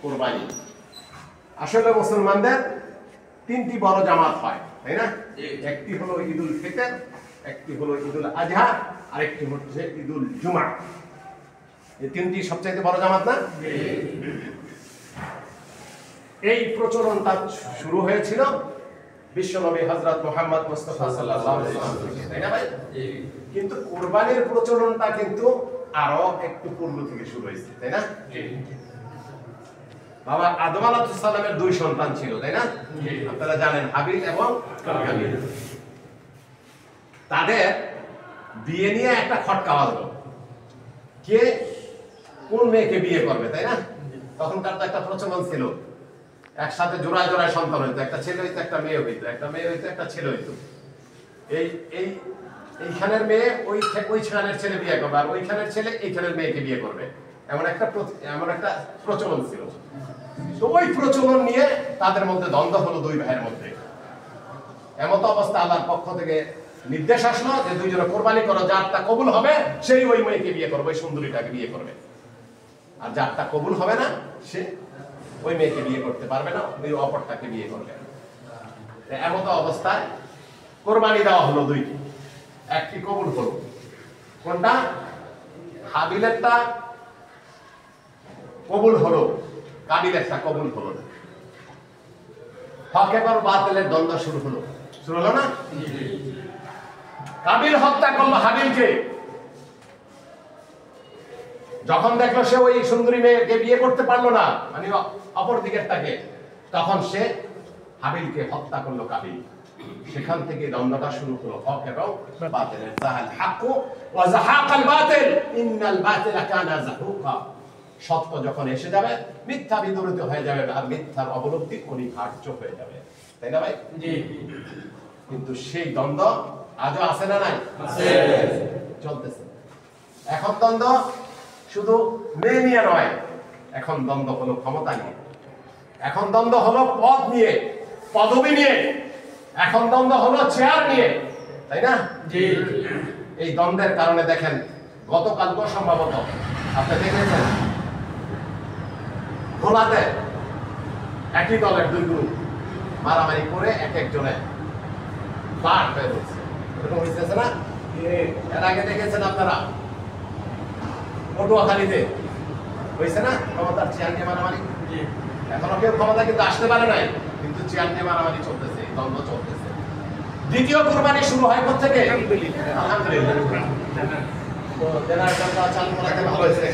কোরবানি। আসলে মুসলমানদের তিনটি বড় জামাত হয়, তাই না? একটি হলো ঈদুল ফিতর, একটি হলো ঈদুল আজহা, আর একটি হচ্ছে ঈদুল জুমা। এই তিনটি সবচেয়ে বড় জামাত না? এই প্রচলনটা শুরু হয়েছিল বিশ্বনবী হযরত মুহাম্মদ মুস্তাফা সাল্লাল্লাহু আলাইহি ওয়াসাল্লাম থেকে, তাই না ভাই? কিন্তু কুরবানির প্রচলনটা কিন্তু আরো একটু পূর্ব থেকে শুরু হয়েছে, তাই না? বাবা আদম আলাইহিস সালামের দুই সন্তান ছিল, তাই না? আপনারা জানেন, হাবিল এবং কাবিল। তাদের বিয়ে নিয়ে একটা খটকা হলো, কে কোন মেয়েকে বিয়ে করবে, তাই না? তখনকার তো একটা প্রচলন ছিল, একসাথে জোড়ায় জোড়ায় সন্তান হইতো, একটা ছেলে হইতো, একটা মেয়ে হইতো, একটা মেয়ে হইতো, একটা ছেলে হইতো। এইখানের মেয়ে ওইখানের ছেলে বিয়ে করবে, আর ওইখানের ছেলে এইখানের মেয়েকে বিয়ে করবে, এমন একটা প্রচলন ছিল। তো ওই প্রচলন নিয়ে তাদের মধ্যে দ্বন্দ্ব হলো দুই ভাইয়ের মধ্যে। এমত অবস্থা আল্লাহর পক্ষ থেকে নির্দেশ আসলো যে দুইজনে কোরবানি করো, যারটা কবুল হবে সেই ওই মেয়েকে বিয়ে করবে, ওই সুন্দরীটাকে বিয়ে করবে, আর যারটা কবুল হবে না সে ওই মেয়েকে বিয়ে করতে পারবে না, ওই অপরটাকে বিয়ে করবে। এমত অবস্থায় কোরবানি দেওয়া হলো দুইটি, একটি কবুল হলো। কোনটা? হাবিলেরটা কবুল হলো, কাবিলেরটা কবুল হলো না। হক এবং বাতিলের দ্বন্দ্ব শুরু হলো না? কাবিল হত্যা করলো হাবিলকে, যখন দেখলো সে ওই সুন্দরী মেয়েকে বিয়ে করতে পারলো না, মানে অপর দিকেরটাকে, তখন সে হাবিলকে হত্যা করলো কাবিল। সেখান থেকে দ্বন্দ্বটা শুরু হলো হক এবং বাতিলের। যাহাল হাক্কু ওয়া যাহাকাল বাতিল ইন্নাল বাতিলা কানা যাহুকা। সত্য যখন এসে যাবে মিথ্যা বিদূরিত হয়ে যাবে, আর মিথ্যার অবলব্ধি অনিবার্য হয়ে যাবে, তাই না ভাই? জি। কিন্তু সেই দ্বন্দ্ব আজও আছে না নাই? আছে, চলতেছে। এখন দ্বন্দ্ব শুধু মেয়ে নিয়ে নয়, এখন দ্বন্দ্ব হলো ক্ষমতা নিয়ে, এখন দ্বন্দ্ব হলো পদ নিয়ে, পদবি নিয়ে, এখন দ্বন্দ্ব হলো চেয়ার নিয়ে, তাই না? জি। এই দ্বন্দ্বের কারণে দেখেন গতকালকে সম্ভবত আপনি দেখেছেন ভোলাতে একই দলের দুই গ্রুপ মারামারি করে এক একজনে বাদ হয়ে গেছে, এরকম হয়েছে না? এর আগে দেখেছেন আপনারা পটুয়াখালীতে হয়েছে না ক্ষমতার চেয়ার নিয়ে মারামারি? এখনো কেউ ক্ষমতা কিন্তু আসতে পারে নাই, কিন্তু চেয়ার নিয়ে মারামারি চলতেছে, দ্বন্দ্ব চলতেছে। দ্বিতীয় কুরবানি শুরু হয় কোথা থেকে? আলহামদুলিল্লাহ। তো জেনারেটরটা চালু করাতে ভালো হয়েছে।